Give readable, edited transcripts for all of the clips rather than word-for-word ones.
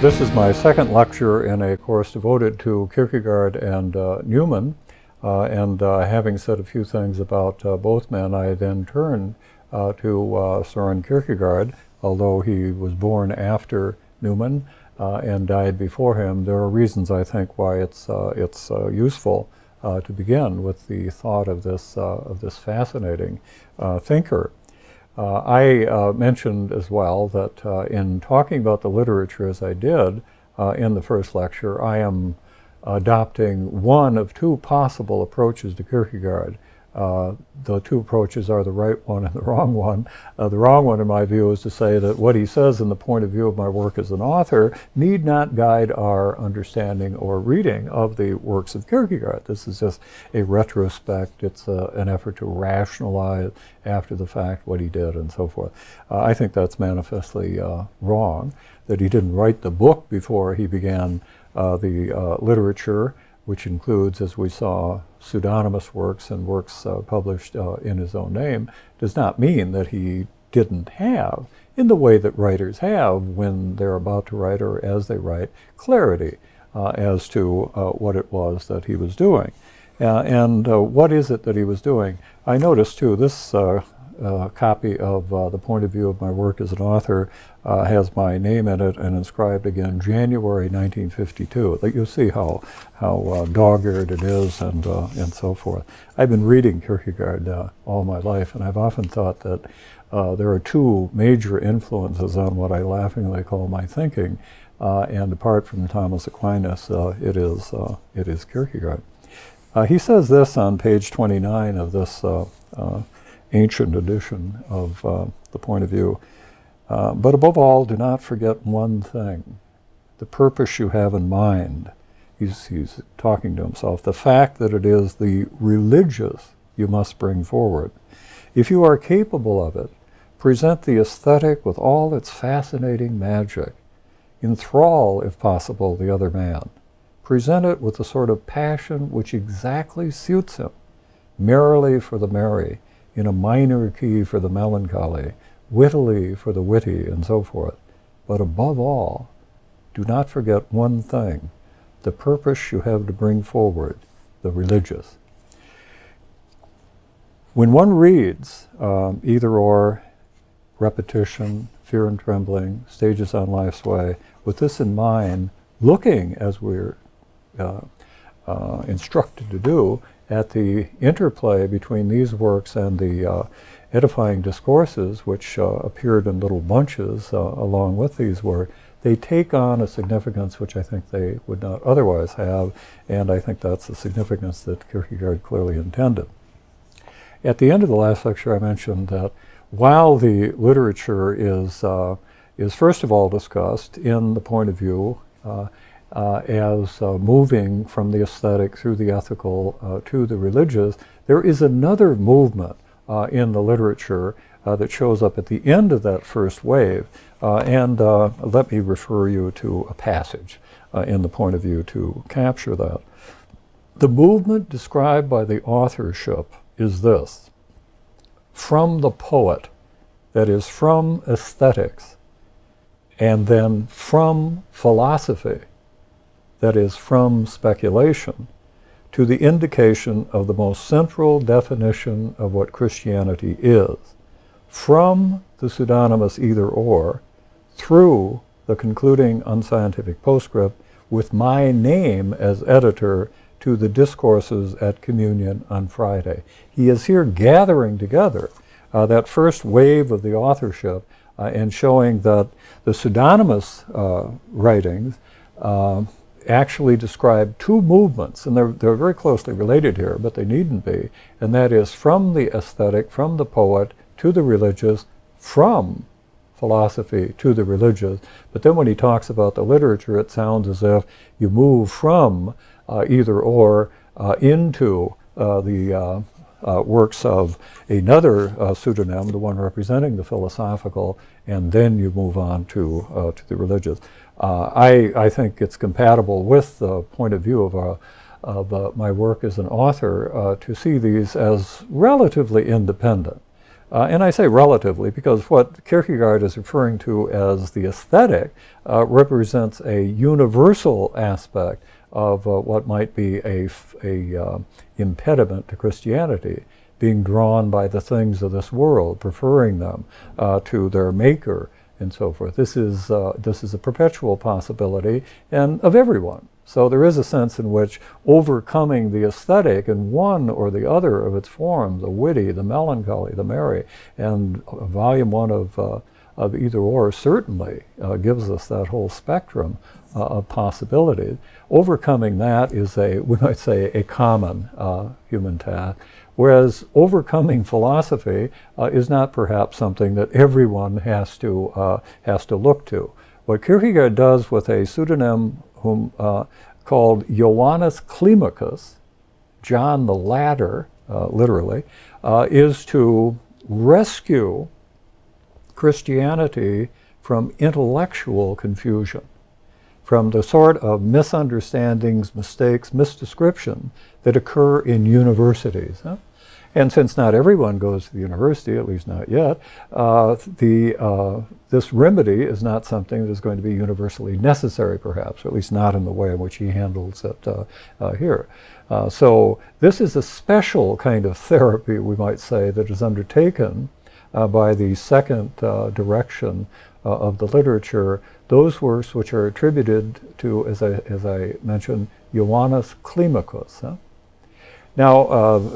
This is my second lecture in a course devoted to Kierkegaard and Newman. Having said a few things about both men, I then turn to Soren Kierkegaard. Although he was born after Newman and died before him, there are reasons, I think, why it's useful to begin with the thought of this fascinating thinker. I mentioned as well that in talking about the literature as I did in the first lecture, I am adopting one of two possible approaches to Kierkegaard. The two approaches are the right one and the wrong one. The wrong one, in my view, is to say that what he says in the point of view of my work as an author need not guide our understanding or reading of the works of Kierkegaard. This is just a retrospect. It's an effort to rationalize after the fact what he did and so forth. I think that's manifestly wrong, that he didn't write the book before he began the literature, which includes, as we saw, pseudonymous works and works published in his own name, does not mean that he didn't have, in the way that writers have when they're about to write or as they write, clarity as to what it was that he was doing. What is it that he was doing? I noticed, too, this copy of the point of view of my work as an author has my name in it and inscribed again January 1952. You'll see how dog-eared it is and so forth. I've been reading Kierkegaard all my life, and I've often thought that there are two major influences on what I laughingly call my thinking, and apart from Thomas Aquinas, it is Kierkegaard. He says this on page 29 of this ancient edition of the point of view. But above all, do not forget one thing, the purpose you have in mind. He's talking to himself. The fact that it is the religious you must bring forward. If you are capable of it, present the aesthetic with all its fascinating magic. Enthrall, if possible, the other man. Present it with the sort of passion which exactly suits him, merrily for the merry, in a minor key for the melancholy, wittily for the witty, and so forth. But above all, do not forget one thing, the purpose you have to bring forward, the religious. When one reads either or, repetition, fear and trembling, stages on life's way, with this in mind, looking, as we're instructed to do, at the interplay between these works and the edifying discourses, which appeared in little bunches along with these works, they take on a significance which I think they would not otherwise have, and I think that's the significance that Kierkegaard clearly intended. At the end of the last lecture, I mentioned that while the literature is first of all discussed in the point of view as moving from the aesthetic through the ethical to the religious, there is another movement in the literature that shows up at the end of that first wave. Let me refer you to a passage in the point of view to capture that. The movement described by the authorship is this: from the poet, that is, from aesthetics, and then from philosophy, that is, from speculation, to the indication of the most central definition of what Christianity is, from the pseudonymous either-or, through the concluding unscientific postscript, with my name as editor, to the discourses at communion on Friday. He is here gathering together that first wave of the authorship and showing that the pseudonymous writings actually describe two movements, and they're very closely related here, but they needn't be, and that is from the aesthetic, from the poet, to the religious, from philosophy to the religious. But then when he talks about the literature, it sounds as if you move from either or into the works of another pseudonym, the one representing the philosophical, and then you move on to the religious. I think it's compatible with the point of view of my work as an author to see these as relatively independent. And I say relatively because what Kierkegaard is referring to as the aesthetic represents a universal aspect of what might be a impediment to Christianity, being drawn by the things of this world, preferring them to their maker, and so forth. This is a perpetual possibility, and of everyone. So there is a sense in which overcoming the aesthetic in one or the other of its forms, the witty, the melancholy, the merry, and volume one of either or certainly gives us that whole spectrum of possibilities. Overcoming that is we might say, a common human task, whereas overcoming philosophy is not perhaps something that everyone has to look to. What Kierkegaard does with a pseudonym called Johannes Climacus, John the Ladder, literally, is to rescue Christianity from intellectual confusion, from the sort of misunderstandings, mistakes, misdescription that occur in universities. And since not everyone goes to the university, at least not yet, this remedy is not something that is going to be universally necessary, perhaps, or at least not in the way in which he handles it here. So this is a special kind of therapy, we might say, that is undertaken by the second direction of the literature, those works which are attributed to, as I mentioned, Johannes Climacus. Now,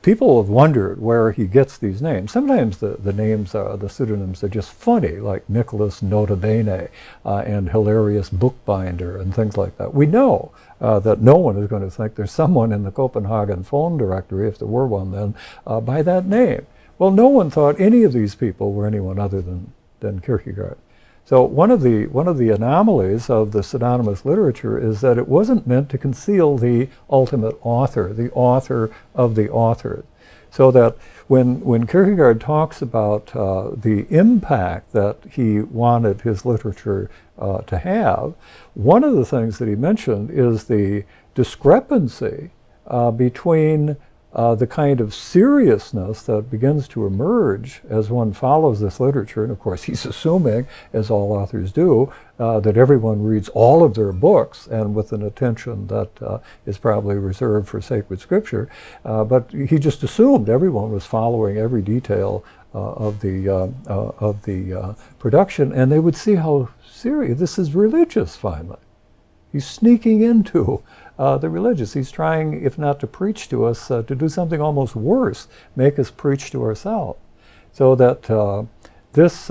people have wondered where he gets these names. Sometimes the names, the pseudonyms are just funny, like Nicholas Nota Bene and Hilarious Bookbinder and things like that. We know that no one is going to think there's someone in the Copenhagen phone directory, if there were one then, by that name. Well, no one thought any of these people were anyone other than Kierkegaard. So one of the anomalies of the pseudonymous literature is that it wasn't meant to conceal the ultimate author, the author of the author. So that when Kierkegaard talks about the impact that he wanted his literature to have, one of the things that he mentioned is the discrepancy between the kind of seriousness that begins to emerge as one follows this literature, and of course he's assuming, as all authors do, that everyone reads all of their books and with an attention that is probably reserved for sacred scripture, but he just assumed everyone was following every detail of the production, and they would see how serious this is religious. Finally, he's sneaking into the religious. He's trying, if not to preach to us, to do something almost worse, make us preach to ourselves. So that this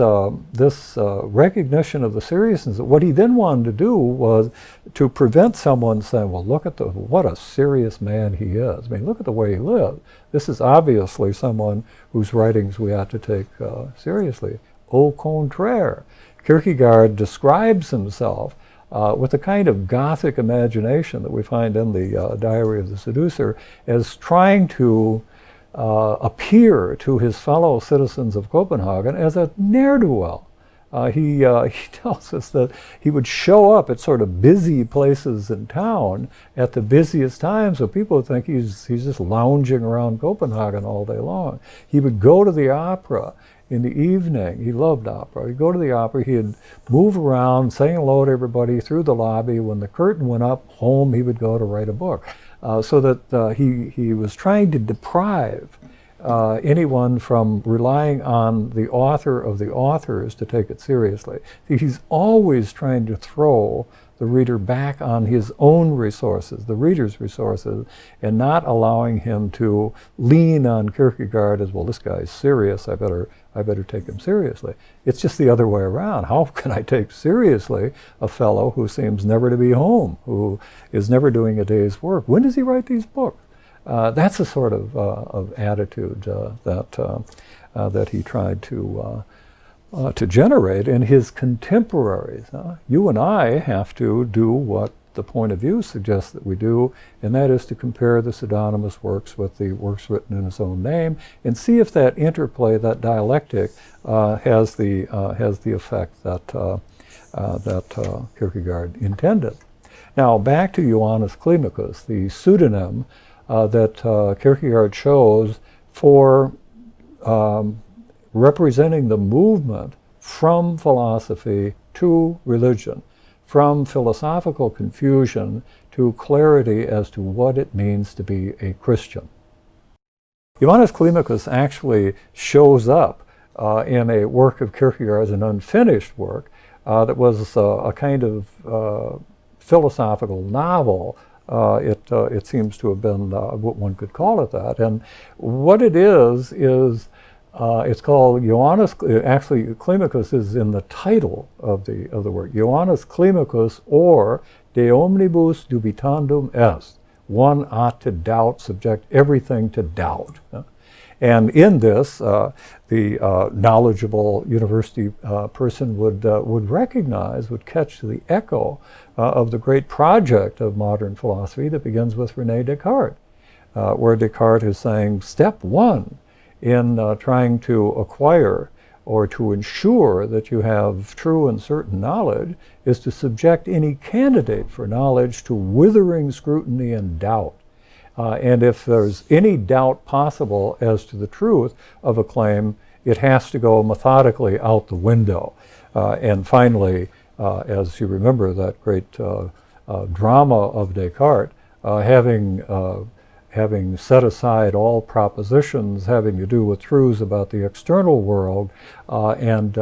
recognition of the seriousness, what he then wanted to do was to prevent someone saying, well, look at what a serious man he is. I mean, look at the way he lived. This is obviously someone whose writings we ought to take seriously. Au contraire, Kierkegaard describes himself with a kind of Gothic imagination that we find in the Diary of the Seducer, as trying to appear to his fellow citizens of Copenhagen as a ne'er-do-well. He tells us that he would show up at sort of busy places in town at the busiest times, so people would think he's just lounging around Copenhagen all day long. He would go to the opera in the evening. He loved opera. He'd go to the opera, he'd move around, saying hello to everybody through the lobby. When the curtain went up, home he would go to write a book. So that he was trying to deprive anyone from relying on the author of the authors to take it seriously. He's always trying to throw the reader back on his own resources, the reader's resources, and not allowing him to lean on Kierkegaard as, well, this guy's serious, I better take him seriously. It's just the other way around. How can I take seriously a fellow who seems never to be home, who is never doing a day's work? When does he write these books? That's the sort of attitude that he tried to generate in his contemporaries. You and I have to do what the point of view suggests that we do, and that is to compare the pseudonymous works with the works written in his own name, and see if that interplay, that dialectic, has the effect that Kierkegaard intended. Now, back to Johannes Climacus, the pseudonym that Kierkegaard chose for representing the movement from philosophy to religion, from philosophical confusion to clarity as to what it means to be a Christian. Johannes Climacus actually shows up in a work of Kierkegaard's, an unfinished work, that was a kind of philosophical novel. It seems to have been what one could call it that. And what it is it's called Johannes. Actually, Climacus is in the title of the work. Johannes Climacus, or De omnibus dubitandum est. One ought to doubt, subject everything to doubt. And in this, the knowledgeable university person would recognize, would catch the echo of the great project of modern philosophy that begins with René Descartes, where Descartes is saying, step one in trying to acquire or to ensure that you have true and certain knowledge is to subject any candidate for knowledge to withering scrutiny and doubt. And if there's any doubt possible as to the truth of a claim, it has to go methodically out the window. And finally, as you remember that great drama of Descartes, having set aside all propositions having to do with truths about the external world, and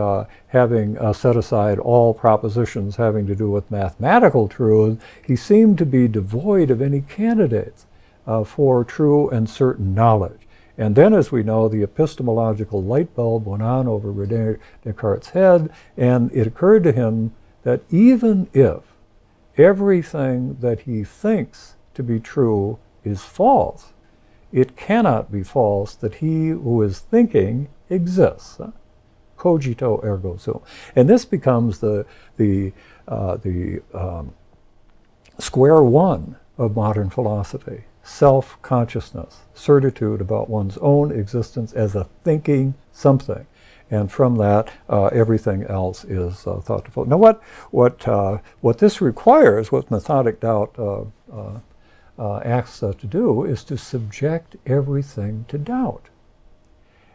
having set aside all propositions having to do with mathematical truth, he seemed to be devoid of any candidates for true and certain knowledge. And then, as we know, the epistemological light bulb went on over René Descartes' head, and it occurred to him that even if everything that he thinks to be true is false, it cannot be false that he who is thinking exists. Cogito ergo sum. And this becomes the square one of modern philosophy. Self-consciousness, certitude about one's own existence as a thinking something. And from that, everything else is thought to fall. Now what this requires, what methodic doubt asks to do, is to subject everything to doubt.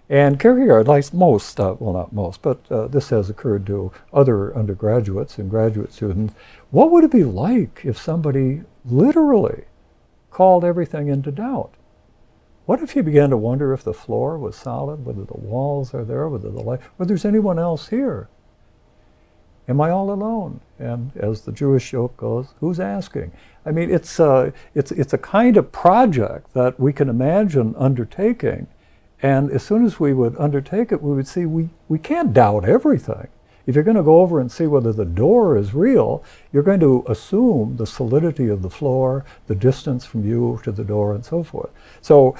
And Kierkegaard, like most, well not most, but this has occurred to other undergraduates and graduate students, what would it be like if somebody literally called everything into doubt? What if you began to wonder if the floor was solid, whether the walls are there, whether the light, whether there's anyone else here? Am I all alone? And as the Jewish joke goes, who's asking? I mean, it's a kind of project that we can imagine undertaking, and as soon as we would undertake it, we would see we can't doubt everything. If you're going to go over and see whether the door is real, you're going to assume the solidity of the floor, the distance from you to the door, and so forth. So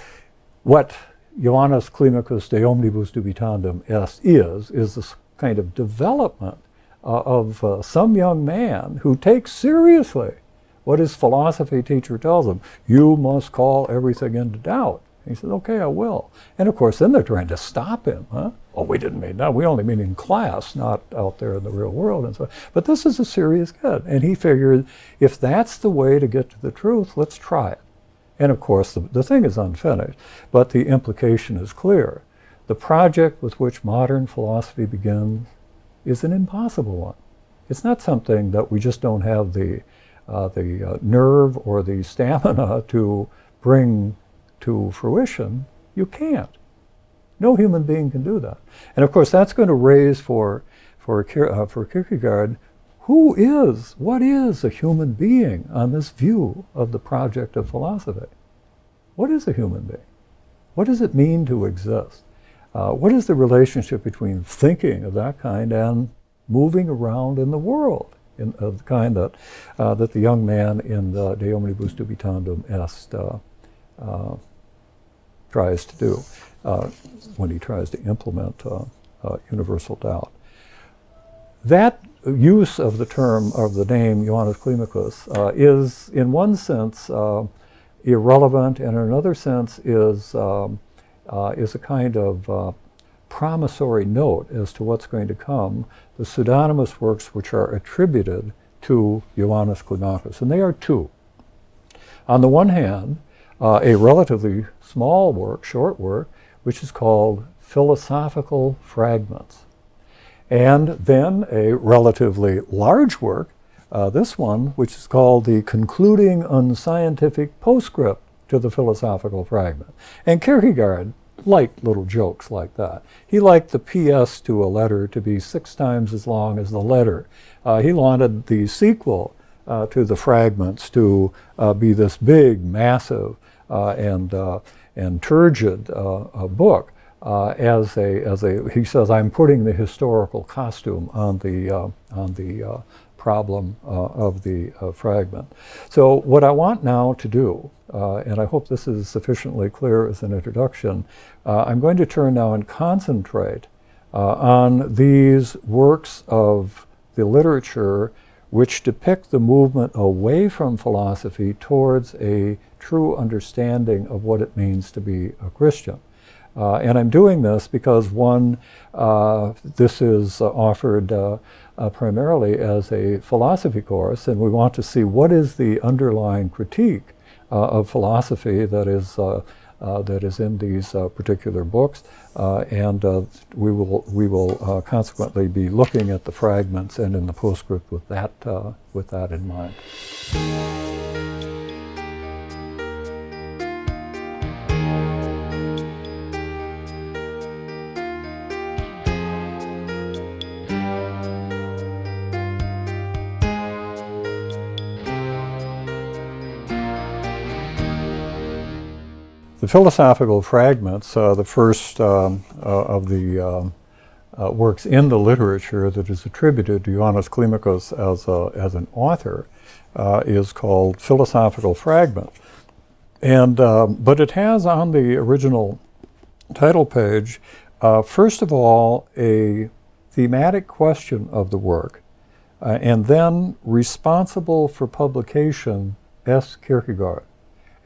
what Johannes Climacus de omnibus dubitandum est is this kind of development of some young man who takes seriously what his philosophy teacher tells him. You must call everything into doubt. He says, okay, I will. And of course, then they're trying to stop him. Oh, we didn't mean that. We only mean in class, not out there in the real world. And so, but this is a serious kid. And he figured, if that's the way to get to the truth, let's try it. And of course, the thing is unfinished, but the implication is clear. The project with which modern philosophy begins is an impossible one. It's not something that we just don't have the nerve or the stamina to bring to fruition. You can't. No human being can do that. And of course, that's going to raise for Kierkegaard, what is a human being on this view of the project of philosophy? What is a human being? What does it mean to exist? What is the relationship between thinking of that kind and moving around in the world of the kind that the young man in the De omnibus dubitandum est tries to do when he tries to implement universal doubt. That use of the term, of the name Johannes Climacus, is in one sense irrelevant, and in another sense is a kind of promissory note as to what's going to come, the pseudonymous works which are attributed to Johannes Climacus. And they are two. On the one hand, a relatively small work, short work, which is called Philosophical Fragments. And then a relatively large work, this one, which is called the Concluding Unscientific Postscript to the Philosophical Fragment. And Kierkegaard liked little jokes like that. He liked the P.S. to a letter to be 6 times as long as the letter. He wanted the sequel to the fragments to be this big, massive, and turgid book. He says, I'm putting the historical costume on the problem of the fragment. So what I want now to do, and I hope this is sufficiently clear as an introduction, I'm going to turn now and concentrate on these works of the literature which depict the movement away from philosophy towards a true understanding of what it means to be a Christian. And I'm doing this because, one, this is offered primarily as a philosophy course, and we want to see what is the underlying critique of philosophy that is in these particular books, and we will consequently be looking at the fragments and in the postscript with that in mind. The Philosophical Fragments, the first of the works in the literature that is attributed to Johannes Climacus as an author, is called Philosophical Fragment. And, but it has on the original title page, first of all, a thematic question of the work, and then responsible for publication, S. Kierkegaard.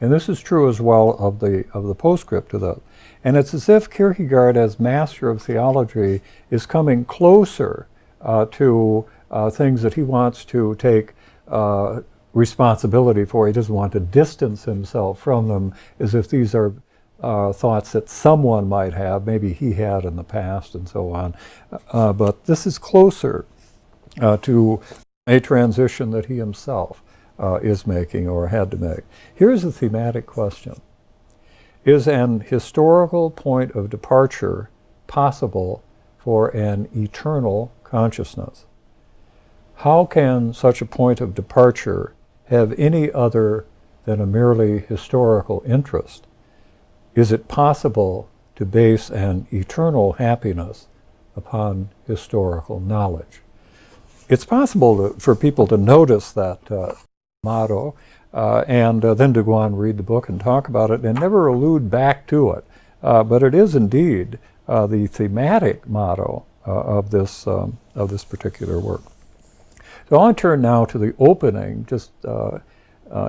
And this is true as well of the postscript to that. And it's as if Kierkegaard, as master of theology, is coming closer to things that he wants to take responsibility for. He doesn't want to distance himself from them, as if these are thoughts that someone might have, maybe he had in the past and so on. But this is closer to a transition that he himself is making or had to make. Here's a thematic question. Is an historical point of departure possible for an eternal consciousness? How can such a point of departure have any other than a merely historical interest? Is it possible to base an eternal happiness upon historical knowledge? It's possible for people to notice that motto and then to go on and read the book and talk about it and never allude back to it. But it is indeed the thematic motto of this particular work. So I'll turn now to the opening, just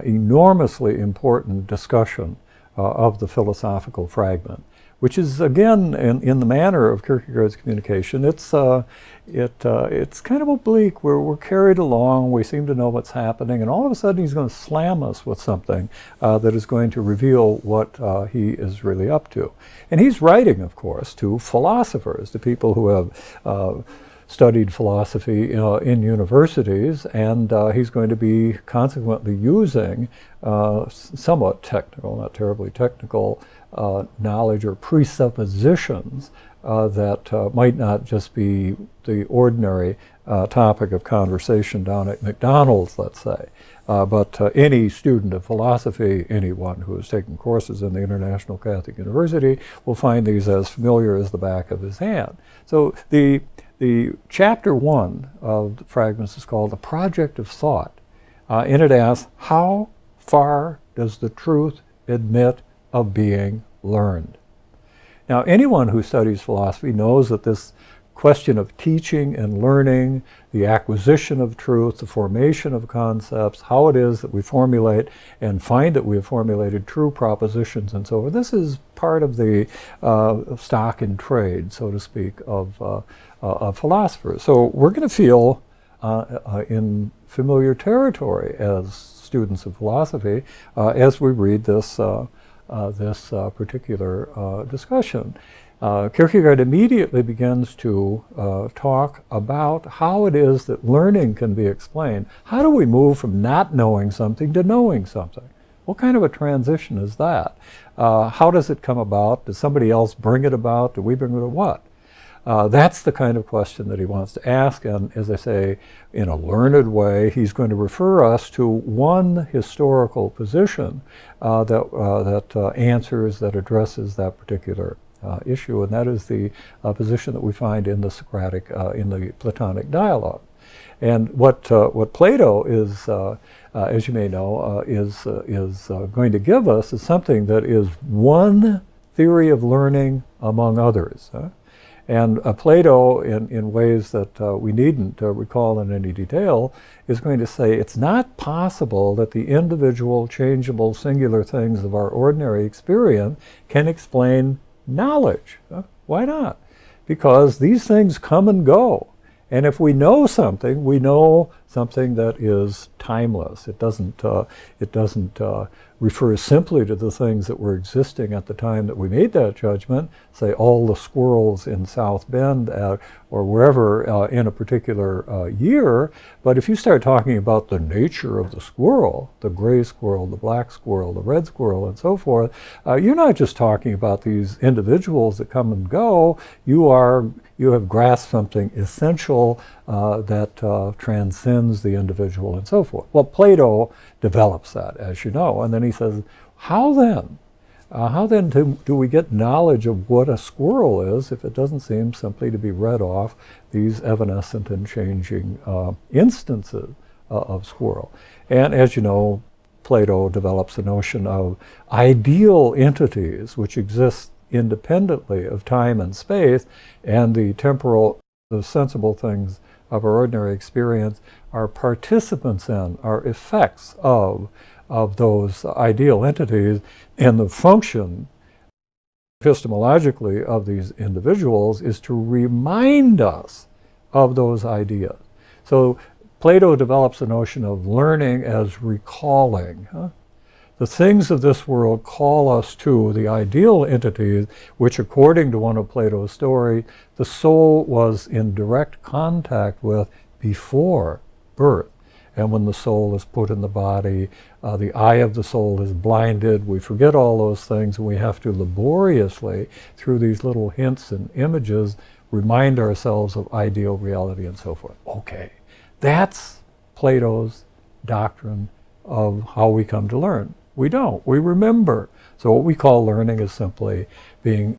enormously important discussion of the philosophical fragment, which is, again, in the manner of Kierkegaard's communication, it's kind of oblique. We're carried along, we seem to know what's happening, and all of a sudden he's going to slam us with something that is going to reveal what he is really up to. And he's writing, of course, to philosophers, to people who have studied philosophy in universities, and he's going to be consequently using somewhat technical, not terribly technical, knowledge or presuppositions that might not just be the ordinary topic of conversation down at McDonald's, let's say, but any student of philosophy, anyone who has taken courses in the International Catholic University, will find these as familiar as the back of his hand. So the chapter 1 of the fragments is called The Project of Thought, and it asks, how far does the truth admit of being learned? Now, anyone who studies philosophy knows that this question of teaching and learning, the acquisition of truth, the formation of concepts, how it is that we formulate and find that we have formulated true propositions and so forth, this is part of the stock in trade, so to speak, of philosophers. So we're going to feel in familiar territory as students of philosophy as we read this this particular discussion. Kierkegaard immediately begins to talk about how it is that learning can be explained. How do we move from not knowing something to knowing something? What kind of a transition is that? How does it come about? Does somebody else bring it about? Do we bring it about what? That's the kind of question that he wants to ask, and as I say, in a learned way, he's going to refer us to one historical position that answers, that addresses that particular issue, and that is the position that we find in the Socratic, in the Platonic dialogue. And what Plato is, as you may know, is going to give us is something that is one theory of learning among others. And Plato, in ways that we needn't recall in any detail, is going to say it's not possible that the individual, changeable, singular things of our ordinary experience can explain knowledge. Why not? Because these things come and go. And if we know something, we know something that is timeless. It doesn't refer simply to the things that were existing at the time that we made that judgment, say all the squirrels in South Bend or wherever in a particular year. But if you start talking about the nature of the squirrel, the gray squirrel, the black squirrel, the red squirrel, and so forth, you're not just talking about these individuals that come and go. You have grasped something essential that transcends the individual and so forth. Well, Plato develops that, as you know, and then he says, how then do we get knowledge of what a squirrel is if it doesn't seem simply to be read off these evanescent and changing instances of squirrel? And as you know, Plato develops the notion of ideal entities which exist independently of time and space, and the temporal, the sensible things of our ordinary experience are participants in, are effects of those ideal entities, and the function epistemologically of these individuals is to remind us of those ideas. So Plato develops a notion of learning as recalling. The things of this world call us to the ideal entities, which according to one of Plato's stories, the soul was in direct contact with before birth. And when the soul is put in the body, the eye of the soul is blinded. We forget all those things, and we have to laboriously, through these little hints and images, remind ourselves of ideal reality and so forth. Okay, that's Plato's doctrine of how we come to learn. We don't. We remember. So what we call learning is simply being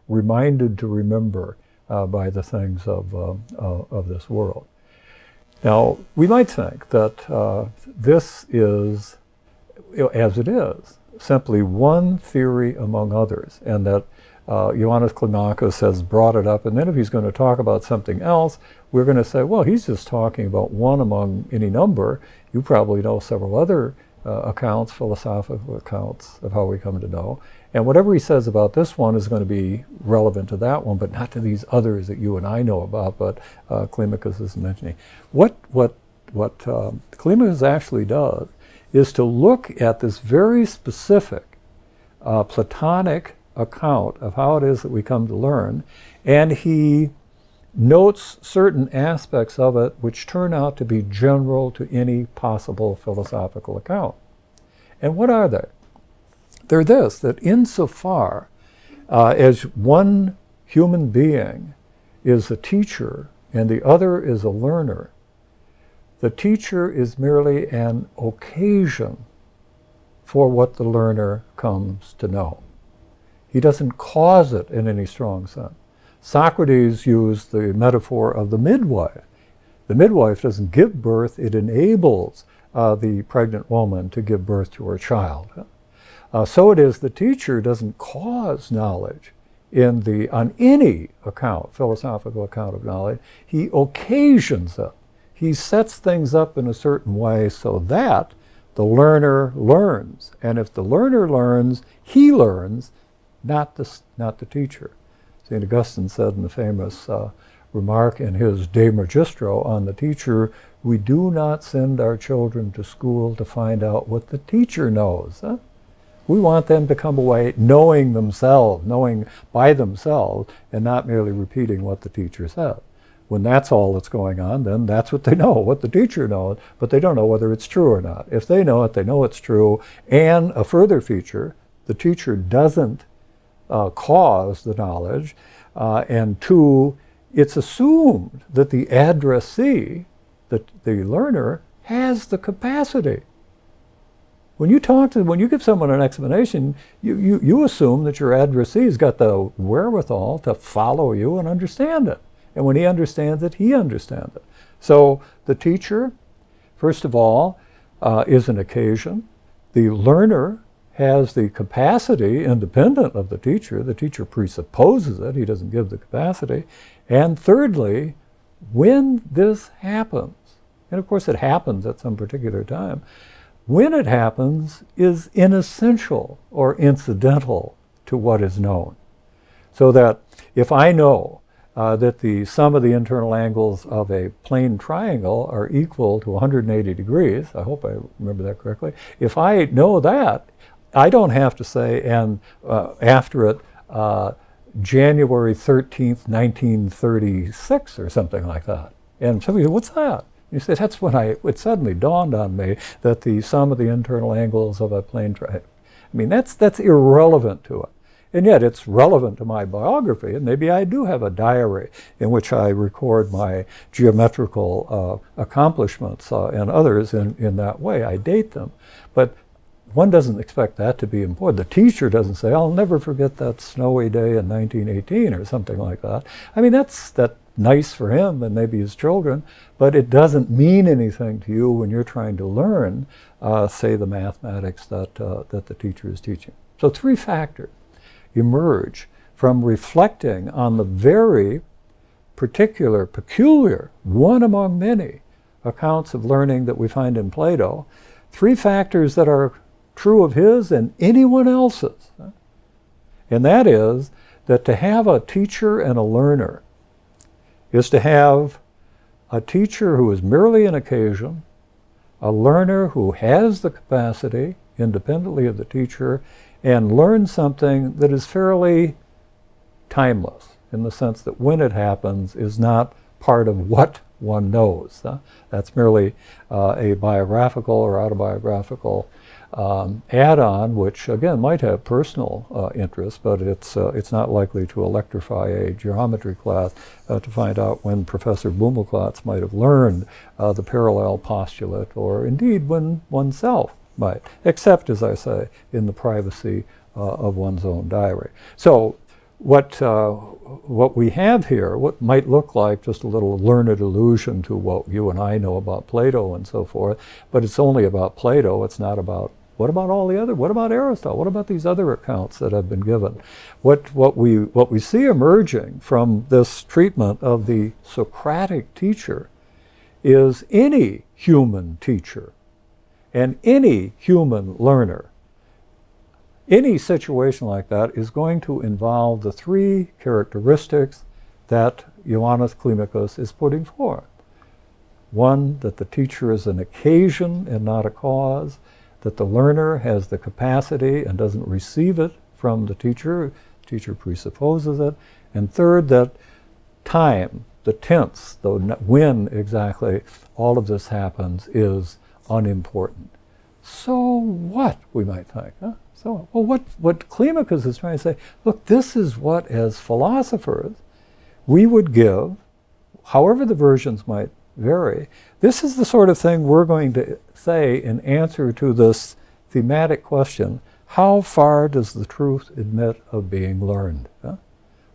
reminded to remember by the things of this world. Now, we might think that this is, as it is, simply one theory among others, and that Ioannis Klimakos has brought it up, and then if he's going to talk about something else, we're going to say, well, he's just talking about one among any number. You probably know several other accounts, philosophical accounts of how we come to know. And whatever he says about this one is going to be relevant to that one, but not to these others that you and I know about, but Klimakos is mentioning. What Klimakos actually does is to look at this very specific Platonic account of how it is that we come to learn, and he notes certain aspects of it which turn out to be general to any possible philosophical account. And what are they? They're this, that insofar as one human being is a teacher and the other is a learner, the teacher is merely an occasion for what the learner comes to know. He doesn't cause it in any strong sense. Socrates used the metaphor of the midwife. The midwife doesn't give birth, it enables the pregnant woman to give birth to her child. So it is the teacher doesn't cause knowledge on any account, philosophical account of knowledge. He occasions it. He sets things up in a certain way so that the learner learns. And if the learner learns, he learns, not the teacher. St. Augustine said in the famous remark in his De Magistro on the teacher, we do not send our children to school to find out what the teacher knows. We want them to come away knowing themselves, knowing by themselves, and not merely repeating what the teacher said. When that's all that's going on, then that's what they know, what the teacher knows, but they don't know whether it's true or not. If they know it, they know it's true. And a further feature, the teacher doesn't cause the knowledge. And two, it's assumed that the addressee, the learner, has the capacity. When you give someone an explanation, you assume that your addressee's got the wherewithal to follow you and understand it. And when he understands it, he understands it. So the teacher, first of all, is an occasion. The learner has the capacity independent of the teacher. The teacher presupposes it. He doesn't give the capacity. And thirdly, when this happens, and of course it happens at some particular time, when it happens is inessential or incidental to what is known. So that if I know that the sum of the internal angles of a plane triangle are equal to 180 degrees, I hope I remember that correctly, if I know that, I don't have to say, and after it, January 13th, 1936 or something like that. And somebody said, what's that? You say, that's when it suddenly dawned on me that the sum of the internal angles of a plane triangle. I mean, that's irrelevant to it. And yet it's relevant to my biography, and maybe I do have a diary in which I record my geometrical accomplishments and others in that way. I date them. But one doesn't expect that to be important. The teacher doesn't say, I'll never forget that snowy day in 1918 or something like that. I mean, that's nice for him and maybe his children, but it doesn't mean anything to you when you're trying to learn, say, the mathematics that the teacher is teaching. So three factors emerge from reflecting on the very particular, peculiar, one among many accounts of learning that we find in Plato. Three factors that are true of his and anyone else's. And that is that to have a teacher and a learner is to have a teacher who is merely an occasion, a learner who has the capacity, independently of the teacher, and learns something that is fairly timeless, in the sense that when it happens is not part of what one knows. That's merely a biographical or autobiographical add-on, which again might have personal interest, but it's not likely to electrify a geometry class to find out when Professor Blumenklotz might have learned the parallel postulate, or indeed when oneself might, except, as I say, in the privacy of one's own diary. So what we have here, what might look like just a little learned allusion to what you and I know about Plato and so forth, but it's only about Plato. It's not about, what about all the other, what about Aristotle? What about these other accounts that have been given? What we see emerging from this treatment of the Socratic teacher is any human teacher and any human learner. Any situation like that is going to involve the three characteristics that Ioannis Climacus is putting forth. One, that the teacher is an occasion and not a cause, that the learner has the capacity and doesn't receive it from the teacher presupposes it, and third, that time, the tense, the when exactly all of this happens is unimportant. So what, we might think, huh? So, well, what Climacus is trying to say, look, this is what, as philosophers, we would give, however the versions might vary. This is the sort of thing we're going to say in answer to this thematic question, how far does the truth admit of being learned? Huh?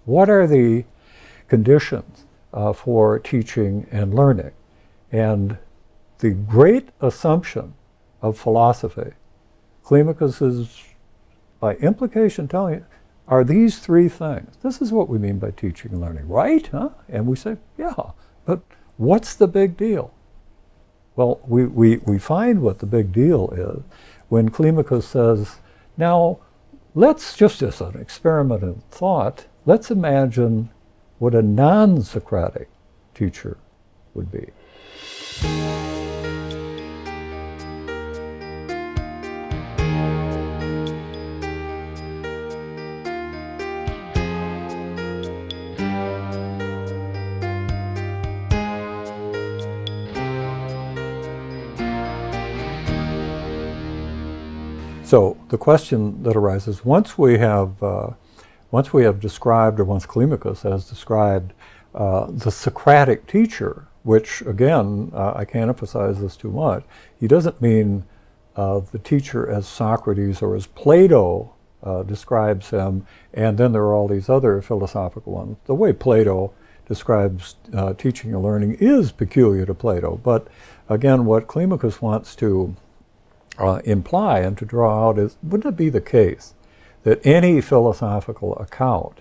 What are the conditions for teaching and learning? And the great assumption of philosophy, Climacus is, by implication, telling you, are these three things. This is what we mean by teaching and learning, right? Huh? And we say, yeah, but what's the big deal? Well, we find what the big deal is when Climacus says, now, let's just as an experiment in thought, let's imagine what a non-Socratic teacher would be. So the question that arises, once we have described, or once Climacus has described the Socratic teacher, which again, I can't emphasize this too much, he doesn't mean the teacher as Socrates or as Plato describes him, and then there are all these other philosophical ones. The way Plato describes teaching and learning is peculiar to Plato, but again, what Climacus wants to imply and to draw out is, wouldn't it be the case that any philosophical account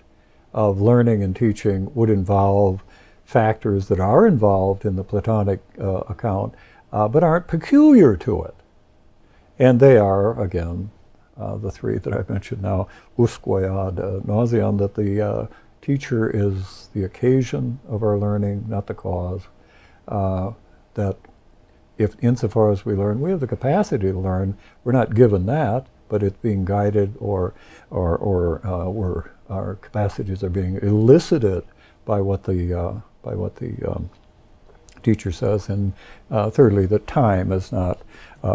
of learning and teaching would involve factors that are involved in the Platonic account, but aren't peculiar to it? And they are, again, the three that I've mentioned now, usque ad nauseam, that the teacher is the occasion of our learning, not the cause. That if insofar as we learn, we have the capacity to learn, we're not given that, but it's being guided or our capacities are being elicited by what the teacher says. And thirdly, that time is not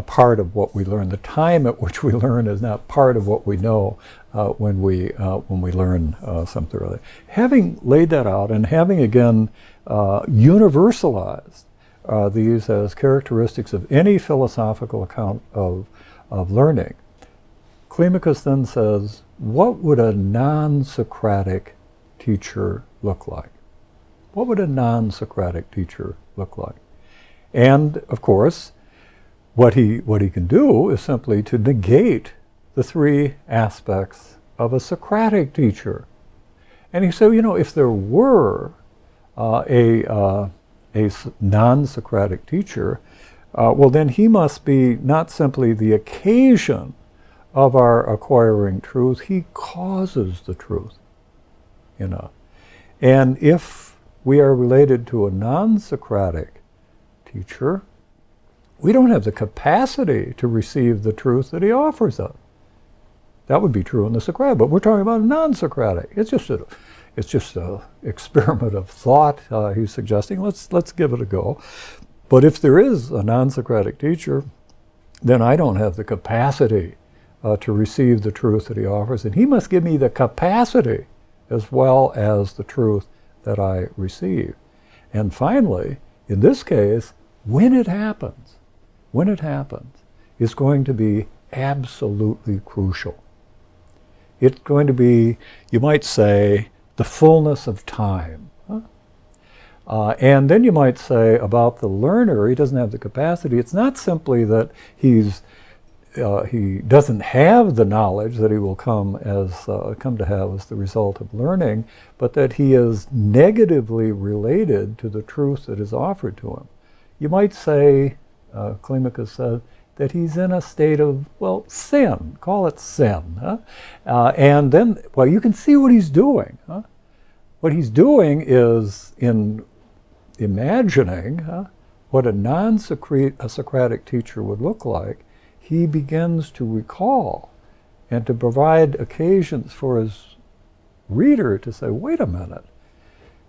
part of what we learn. The time at which we learn is not part of what we know when we learn something. Having laid that out and having again universalized these as characteristics of any philosophical account of learning, Climacus then says, what would a non-Socratic teacher look like? What would a non-Socratic teacher look like? And of course, what he can do is simply to negate the three aspects of a Socratic teacher. And he said, if there were a non-Socratic teacher, well then he must be not simply the occasion of our acquiring truth, he causes the truth. And if we are related to a non-Socratic teacher, we don't have the capacity to receive the truth that he offers us. That would be true in the Socratic, but we're talking about a non-Socratic. It's just a experiment of thought he's suggesting. Let's give it a go. But if there is a non-Socratic teacher, then I don't have the capacity to receive the truth that he offers, and he must give me the capacity as well as the truth that I receive. And finally, in this case, when it happens, is going to be absolutely crucial. It's going to be, you might say, the fullness of time. And then you might say about the learner, he doesn't have the capacity. It's not simply that he doesn't have the knowledge that he will come to have as the result of learning, but that he is negatively related to the truth that is offered to him. You might say, Climacus said, that he's in a state of, sin. Call it sin. And then, you can see what he's doing. What he's doing is in imagining what a non-Socratic teacher would look like. He begins to recall and to provide occasions for his reader to say, wait a minute,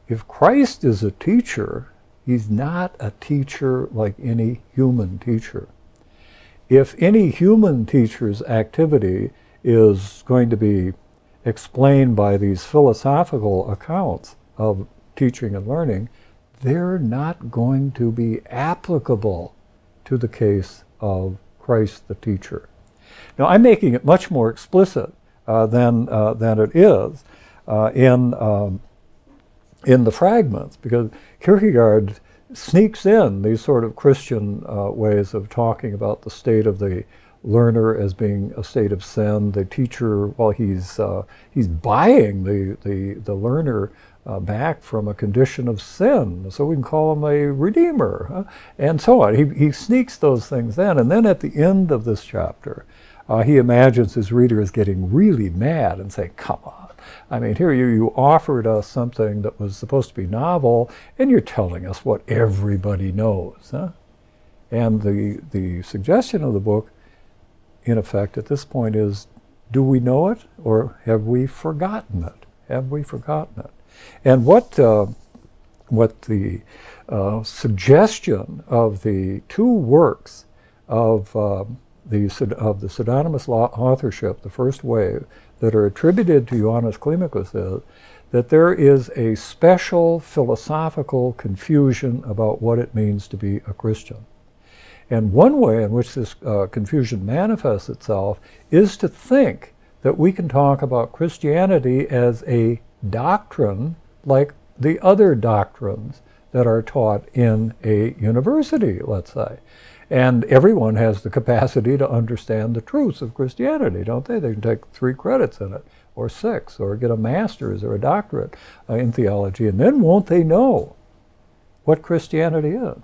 if Christ is a teacher, he's not a teacher like any human teacher. If any human teacher's activity is going to be explained by these philosophical accounts of teaching and learning, they're not going to be applicable to the case of Christ the teacher. Now, I'm making it much more explicit than it is in the fragments, because Kierkegaard sneaks in these sort of Christian ways of talking about the state of the learner as being a state of sin. The teacher, he's buying the learner back from a condition of sin, so we can call him a redeemer, and so on. He sneaks those things in, and then at the end of this chapter, he imagines his reader is getting really mad and saying, come on. I mean, here you offered us something that was supposed to be novel, and you're telling us what everybody knows. And the suggestion of the book, in effect, at this point is, do we know it, or have we forgotten it? Have we forgotten it? And what the suggestion of the two works of of the pseudonymous authorship, the first wave, that are attributed to Johannes Climacus is that there is a special philosophical confusion about what it means to be a Christian. And one way in which this confusion manifests itself is to think that we can talk about Christianity as a doctrine like the other doctrines that are taught in a university, let's say. And everyone has the capacity to understand the truths of Christianity, don't they? They can take 3 credits in it, or 6, or get a master's or a doctorate in theology, and then won't they know what Christianity is?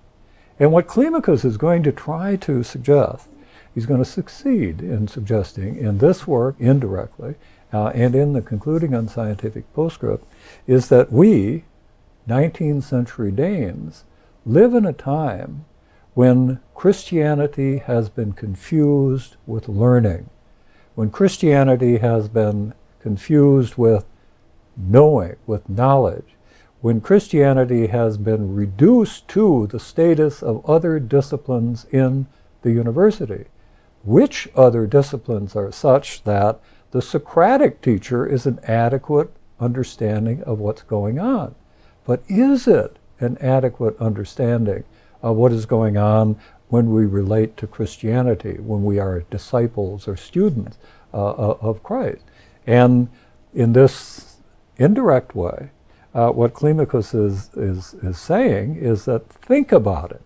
And what Climacus is going to try to suggest, he's going to succeed in suggesting in this work indirectly, and in the concluding unscientific postscript, is that we, 19th century Danes, live in a time when Christianity has been confused with learning, when Christianity has been confused with knowing, with knowledge, when Christianity has been reduced to the status of other disciplines in the university. Which other disciplines are such that the Socratic teacher is an adequate understanding of what's going on? But is it an adequate understanding of what is going on when we relate to Christianity, when we are disciples or students of Christ? And in this indirect way, what Climacus is saying is that think about it.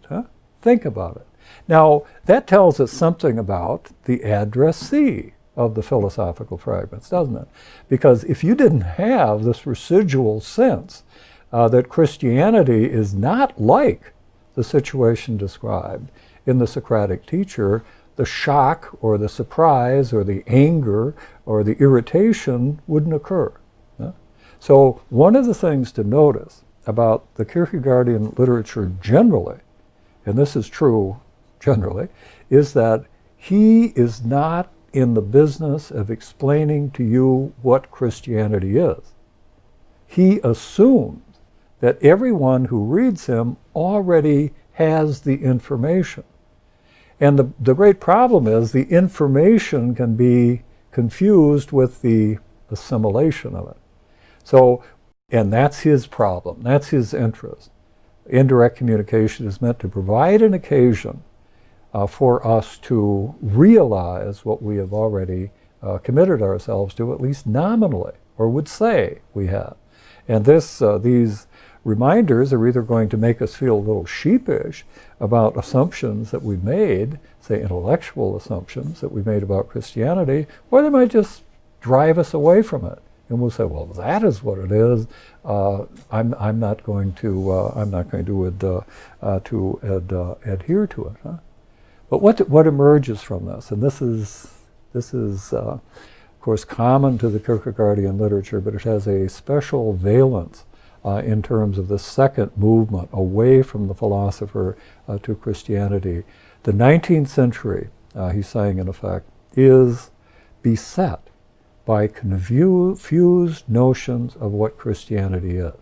Think about it. Now, that tells us something about the addressee of the philosophical fragments, doesn't it? Because if you didn't have this residual sense that Christianity is not like the situation described in the Socratic teacher, the shock or the surprise or the anger or the irritation wouldn't occur. So one of the things to notice about the Kierkegaardian literature generally, and this is true generally, is that he is not in the business of explaining to you what Christianity is. He assumes that everyone who reads him already has the information. And the great problem is the information can be confused with the assimilation of it. So, and that's his problem, that's his interest. Indirect communication is meant to provide an occasion for us to realize what we have already committed ourselves to, at least nominally, or would say we have. And these reminders are either going to make us feel a little sheepish about assumptions that we've made, say intellectual assumptions that we've made about Christianity, or they might just drive us away from it. And we'll say, well, that is what it is. I'm not going to adhere to it. But what emerges from this, and this is of course common to the Kierkegaardian literature, but it has a special valence in terms of the second movement away from the philosopher to Christianity. The 19th century, he's saying in effect, is beset by confused notions of what Christianity is.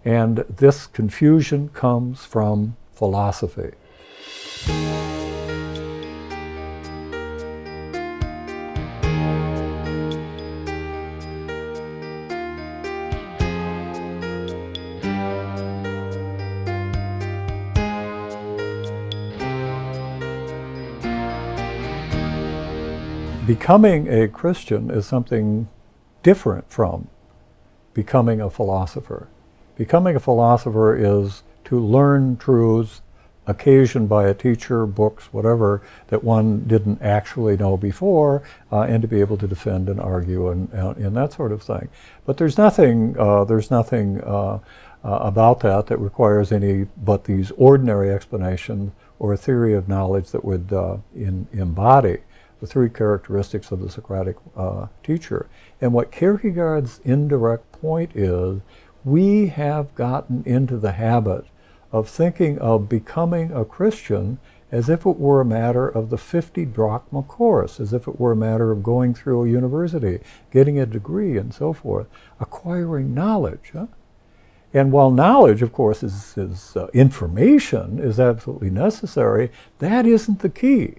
And this confusion comes from philosophy. Becoming a Christian is something different from becoming a philosopher. Becoming a philosopher is to learn truths occasioned by a teacher, books, whatever, that one didn't actually know before, and to be able to defend and argue and that sort of thing. But there's nothing about that requires any but these ordinary explanations or a theory of knowledge that would embody the 3 characteristics of the Socratic teacher. And what Kierkegaard's indirect point is, we have gotten into the habit of thinking of becoming a Christian as if it were a matter of the 50 drachma course, as if it were a matter of going through a university, getting a degree and so forth, acquiring knowledge. And while knowledge, of course, is information, is absolutely necessary, that isn't the key.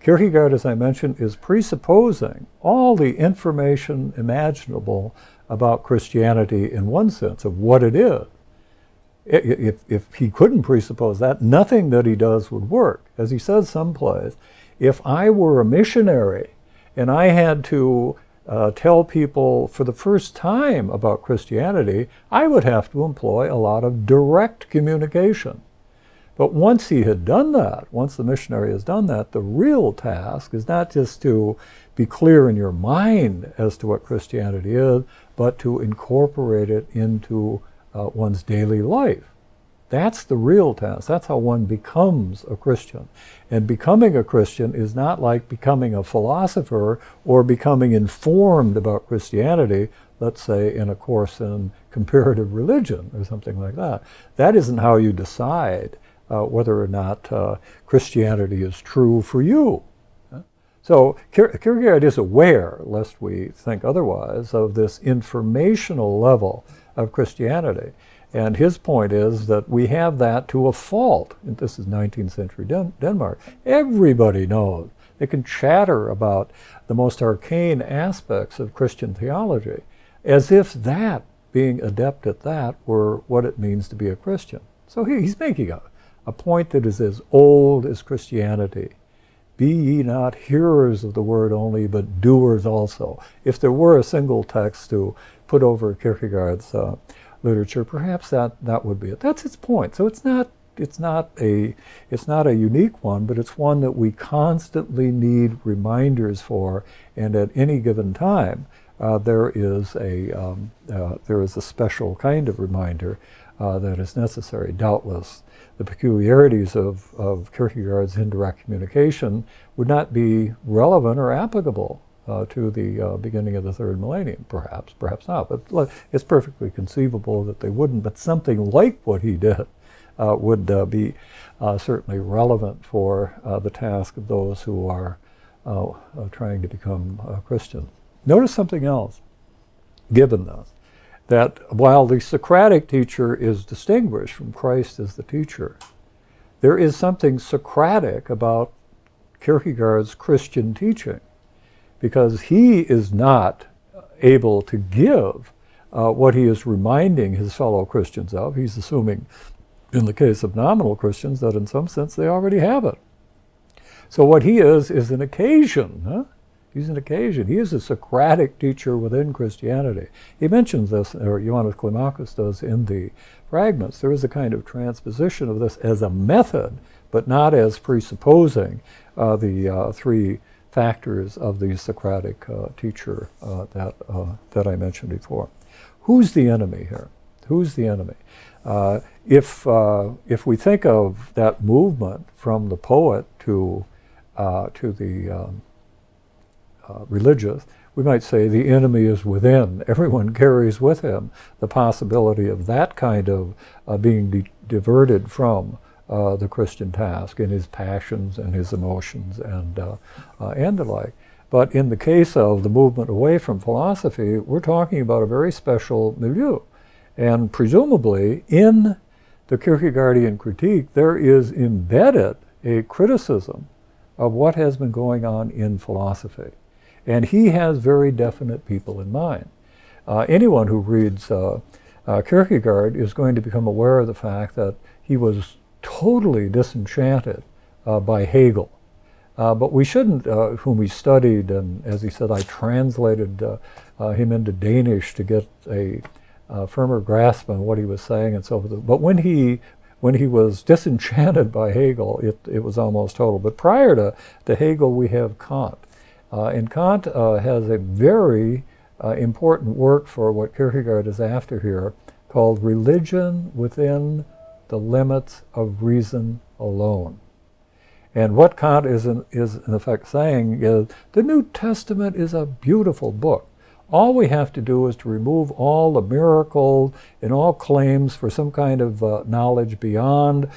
Kierkegaard, as I mentioned, is presupposing all the information imaginable about Christianity in one sense of what it is. If he couldn't presuppose that, nothing that he does would work. As he says someplace, if I were a missionary and I had to tell people for the first time about Christianity, I would have to employ a lot of direct communication. But once he had done that, once the missionary has done that, the real task is not just to be clear in your mind as to what Christianity is, but to incorporate it into one's daily life. That's the real task. That's how one becomes a Christian. And becoming a Christian is not like becoming a philosopher or becoming informed about Christianity, let's say in a course in comparative religion or something like that. That isn't how you decide whether or not Christianity is true for you. So Kierkegaard is aware, lest we think otherwise, of this informational level of Christianity. And his point is that we have that to a fault. And this is 19th century Denmark. Everybody knows. They can chatter about the most arcane aspects of Christian theology, as if that, being adept at that, were what it means to be a Christian. So he's making a point that is as old as Christianity. Be ye not hearers of the word only, but doers also. If there were a single text to put over Kierkegaard's literature, perhaps that would be it. That's its point. So it's not a unique one, but it's one that we constantly need reminders for. And at any given time, there is a special kind of reminder that is necessary. Doubtless, the peculiarities of Kierkegaard's indirect communication would not be relevant or applicable to the beginning of the third millennium, perhaps not. But it's perfectly conceivable that they wouldn't. But something like what he did would be certainly relevant for the task of those who are trying to become Christian. Notice something else, given this, that while the Socratic teacher is distinguished from Christ as the teacher, there is something Socratic about Kierkegaard's Christian teaching, because he is not able to give what he is reminding his fellow Christians of. He's assuming, in the case of nominal Christians, that in some sense they already have it. So what he is an occasion. He's an occasion. He is a Socratic teacher within Christianity. He mentions this, or Ioannis Climacus does, in the fragments. There is a kind of transposition of this as a method, but not as presupposing the three factors of the Socratic teacher that I mentioned before. Who's the enemy here? Who's the enemy? If we think of that movement from the poet to the religious, we might say the enemy is within. Everyone carries with him the possibility of that kind of being diverted from the Christian task in his passions and his emotions and the like. But in the case of the movement away from philosophy, we're talking about a very special milieu. And presumably in the Kierkegaardian critique, there is embedded a criticism of what has been going on in philosophy. And he has very definite people in mind. Anyone who reads Kierkegaard is going to become aware of the fact that he was totally disenchanted by Hegel. But we shouldn't, whom we studied, and as he said, I translated him into Danish to get a firmer grasp on what he was saying and so forth. But when he was disenchanted by Hegel, it was almost total. But prior to Hegel, we have Kant. And Kant has a very important work for what Kierkegaard is after here, called Religion Within the Limits of Reason Alone. And what Kant is in effect saying is, the New Testament is a beautiful book. All we have to do is to remove all the miracles and all claims for some kind of knowledge beyond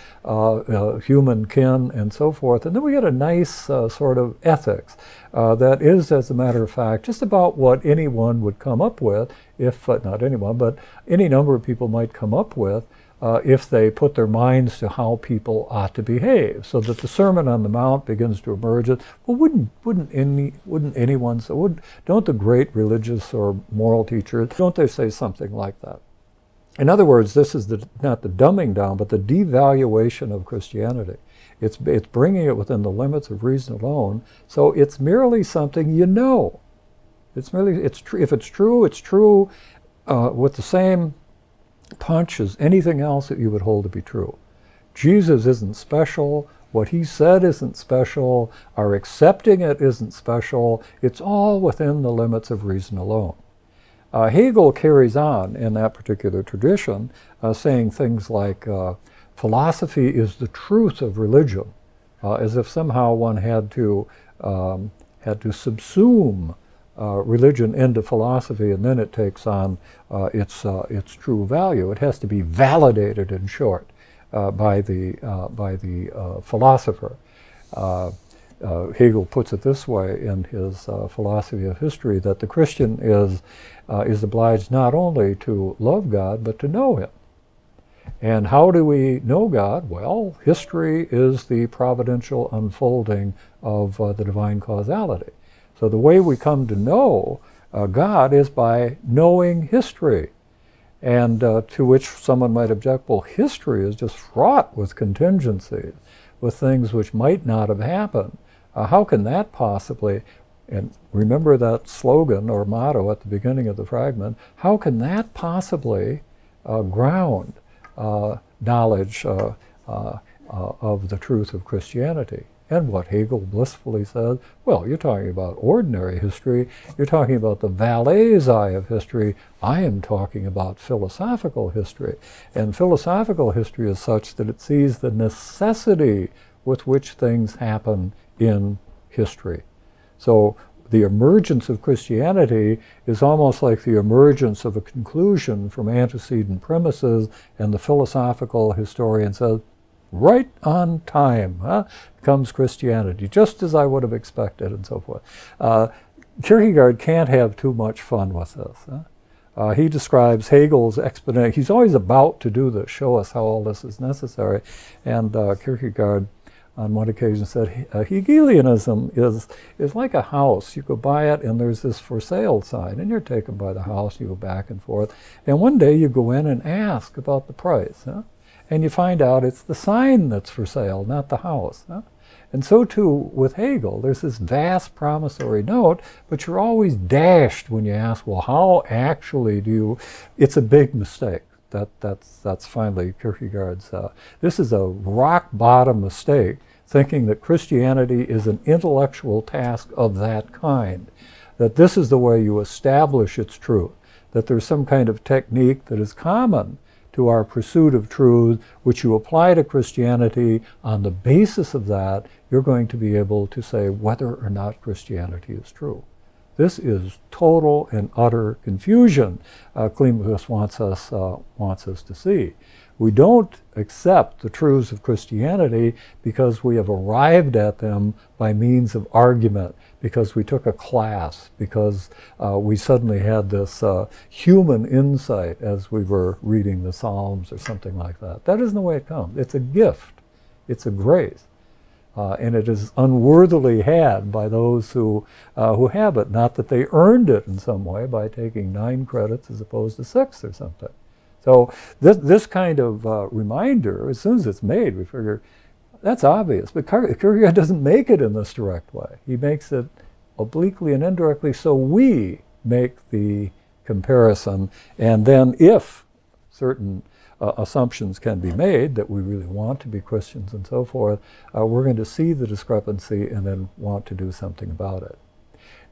human kin and so forth. And then we get a nice sort of ethics that is, as a matter of fact, just about what anyone would come up with, if not anyone, but any number of people might come up with if they put their minds to how people ought to behave, so that the Sermon on the Mount begins to emerge. Well, wouldn't anyone say, don't the great religious or moral teachers, don't they say something like that? In other words, this is not the dumbing down, but the devaluation of Christianity. It's bringing it within the limits of reason alone, so it's merely something you know. If it's true, it's true with the same punch as anything else that you would hold to be true. Jesus isn't special. What he said isn't special. Our accepting it isn't special. It's all within the limits of reason alone. Hegel carries on in that particular tradition, saying things like, philosophy is the truth of religion, as if somehow one had to subsume religion into philosophy, and then it takes on its true value. It has to be validated, in short, by the philosopher. Hegel puts it this way in his philosophy of history, that the Christian is obliged not only to love God, but to know him. And how do we know God? Well, history is the providential unfolding of the divine causality. So the way we come to know God is by knowing history. And to which someone might object, well, history is just fraught with contingencies, with things which might not have happened. How can that possibly, and remember that slogan or motto at the beginning of the fragment, how can that possibly ground knowledge of the truth of Christianity? And what Hegel blissfully says, well, you're talking about ordinary history, you're talking about the valet's eye of history, I am talking about philosophical history. And philosophical history is such that it sees the necessity with which things happen in history. So the emergence of Christianity is almost like the emergence of a conclusion from antecedent premises, and the philosophical historian says, right on time, comes Christianity, just as I would have expected, and so forth. Kierkegaard can't have too much fun with this. He describes Hegel's explanation. He's always about to do this, show us how all this is necessary. And Kierkegaard, on one occasion, said, Hegelianism is like a house. You go buy it, and there's this for sale sign, and you're taken by the house, you go back and forth. And one day you go in and ask about the price. And you find out it's the sign that's for sale, not the house. And so too with Hegel. There's this vast promissory note, but you're always dashed when you ask, well, how actually do you... It's a big mistake. That's finally Kierkegaard's... this is a rock-bottom mistake, thinking that Christianity is an intellectual task of that kind, that this is the way you establish its truth, that there's some kind of technique that is common to our pursuit of truth, which you apply to Christianity. On the basis of that, you're going to be able to say whether or not Christianity is true. This is total and utter confusion Climacus wants us to see. We don't accept the truths of Christianity because we have arrived at them by means of argument, because we took a class, because we suddenly had this human insight as we were reading the Psalms or something like that. That isn't the way it comes. It's a gift. It's a grace. And it is unworthily had by those who have it. Not that they earned it in some way by taking 9 credits as opposed to 6 or something. So this kind of reminder, as soon as it's made, we figure, that's obvious. But Kierkegaard doesn't make it in this direct way. He makes it obliquely and indirectly, so we make the comparison. And then if certain assumptions can be made that we really want to be Christians and so forth, we're going to see the discrepancy and then want to do something about it.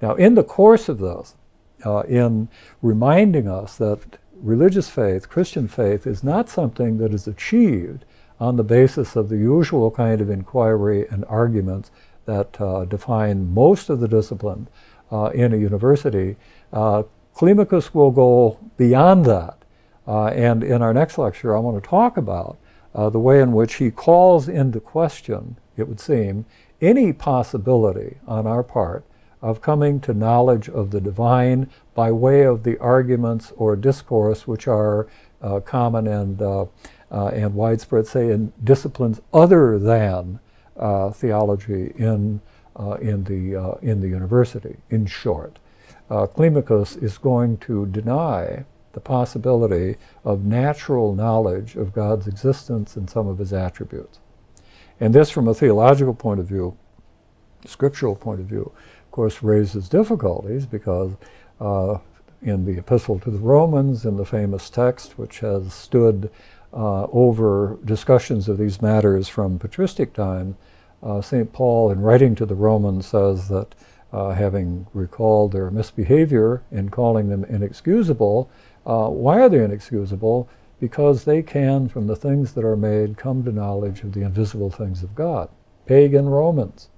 Now, in the course of this, in reminding us that religious faith, Christian faith, is not something that is achieved on the basis of the usual kind of inquiry and arguments that define most of the discipline in a university, Climacus will go beyond that. And in our next lecture, I want to talk about the way in which he calls into question, it would seem, any possibility on our part of coming to knowledge of the divine by way of the arguments or discourse which are common and and widespread, say, in disciplines other than theology in the university. In short, Climacus is going to deny the possibility of natural knowledge of God's existence and some of his attributes. And this, from a theological point of view, scriptural point of view, of course, raises difficulties because in the Epistle to the Romans, in the famous text which has stood over discussions of these matters from patristic time, St. Paul, in writing to the Romans, says that having recalled their misbehavior in calling them inexcusable, why are they inexcusable? Because they can, from the things that are made, come to knowledge of the invisible things of God. Pagan Romans.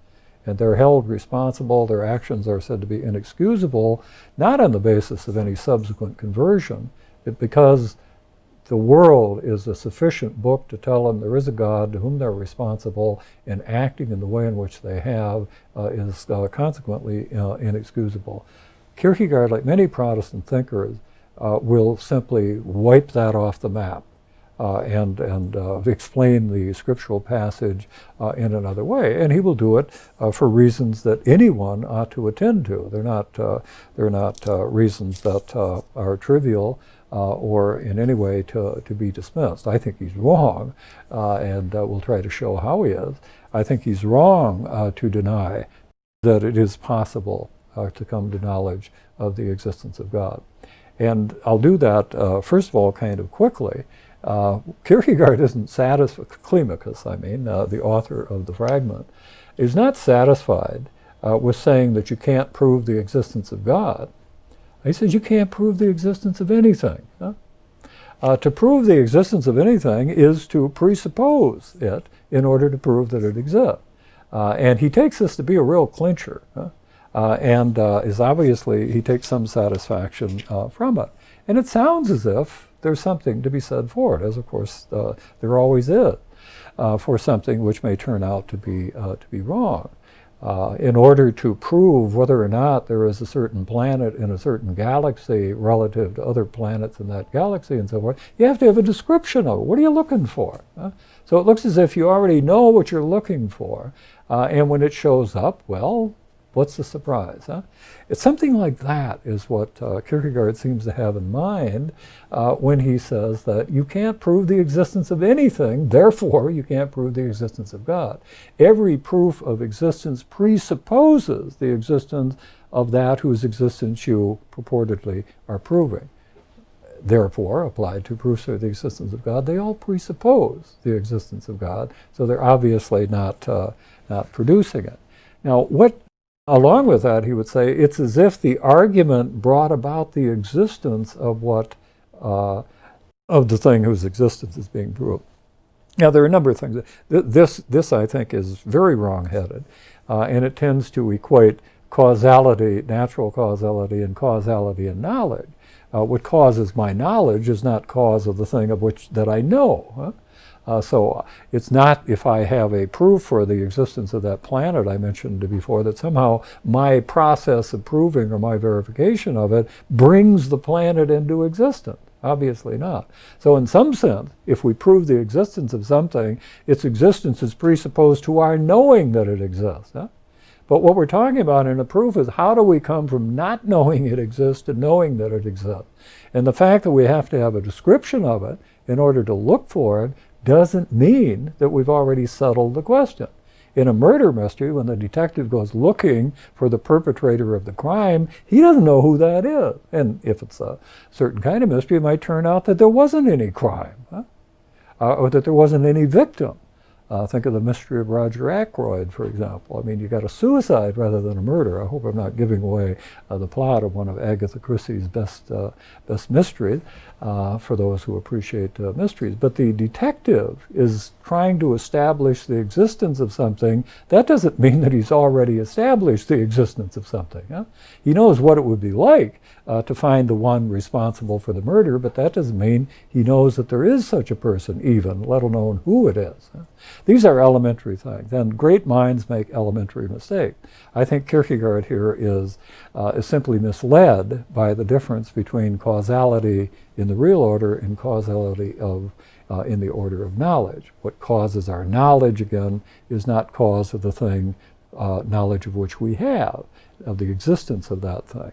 And they're held responsible, their actions are said to be inexcusable, not on the basis of any subsequent conversion, but because the world is a sufficient book to tell them there is a God to whom they're responsible, and acting in the way in which they have is consequently inexcusable. Kierkegaard, like many Protestant thinkers, will simply wipe that off the map and explain the scriptural passage in another way, and he will do it for reasons that anyone ought to attend to. They're not reasons that are trivial or in any way to be dismissed. I think he's wrong, and we'll try to show how he is. I think he's wrong to deny that it is possible to come to knowledge of the existence of God. And I'll do that, first of all, kind of quickly. Kierkegaard isn't satisfied, Climacus, the author of the fragment, is not satisfied with saying that you can't prove the existence of God. He says you can't prove the existence of anything. To prove the existence of anything is to presuppose it in order to prove that it exists. And he takes this to be a real clincher. And is obviously, he takes some satisfaction from it. And it sounds as if there's something to be said for it, as of course there always is, for something which may turn out to be wrong. In order to prove whether or not there is a certain planet in a certain galaxy relative to other planets in that galaxy and so forth, you have to have a description of it. What are you looking for? So it looks as if you already know what you're looking for, and when it shows up, well, what's the surprise? It's something like that is what Kierkegaard seems to have in mind when he says that you can't prove the existence of anything, therefore you can't prove the existence of God. Every proof of existence presupposes the existence of that whose existence you purportedly are proving. Therefore, applied to proofs of the existence of God, they all presuppose the existence of God, so they're obviously not producing it. Now, along with that, he would say, it's as if the argument brought about the existence of of the thing whose existence is being proved. Now, there are a number of things. This I think, is very wrong-headed, and it tends to equate causality, natural causality, and causality in knowledge. What causes my knowledge is not cause of the thing of which that I know. So it's not if I have a proof for the existence of that planet I mentioned before that somehow my process of proving or my verification of it brings the planet into existence. Obviously not. So in some sense, if we prove the existence of something, its existence is presupposed to our knowing that it exists. But what we're talking about in a proof is how do we come from not knowing it exists to knowing that it exists? And the fact that we have to have a description of it in order to look for it doesn't mean that we've already settled the question. In a murder mystery, when the detective goes looking for the perpetrator of the crime, he doesn't know who that is. And if it's a certain kind of mystery, it might turn out that there wasn't any crime, or that there wasn't any victim. Think of the mystery of Roger Ackroyd, for example. I mean, you got a suicide rather than a murder. I hope I'm not giving away the plot of one of Agatha Christie's best mysteries for those who appreciate mysteries. But the detective is trying to establish the existence of something. That doesn't mean that he's already established the existence of something. He knows what it would be like to find the one responsible for the murder, but that doesn't mean he knows that there is such a person even, let alone who it is. These are elementary things, and great minds make elementary mistakes. I think Kierkegaard here is simply misled by the difference between causality in the real order and causality in the order of knowledge. What causes our knowledge, again, is not cause of the thing, knowledge of which we have, of the existence of that thing.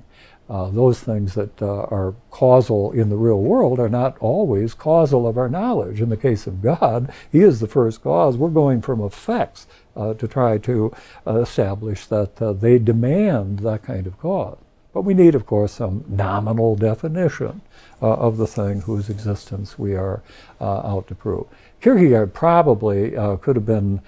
Those things that are causal in the real world are not always causal of our knowledge. In the case of God, he is the first cause. We're going from effects to try to establish that they demand that kind of cause. But we need, of course, some nominal definition of the thing whose existence we are out to prove. Kierkegaard probably could have been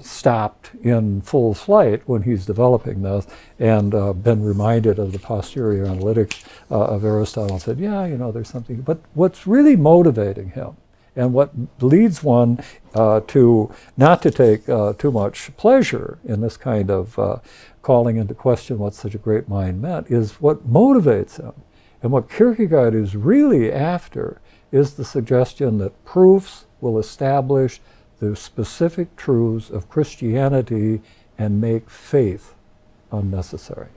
stopped in full flight when he's developing this and been reminded of the posterior analytics of Aristotle and said, yeah, there's something. But what's really motivating him and what leads one to not to take too much pleasure in this kind of calling into question what such a great mind meant is what motivates him. And what Kierkegaard is really after is the suggestion that proofs will establish the specific truths of Christianity and make faith unnecessary.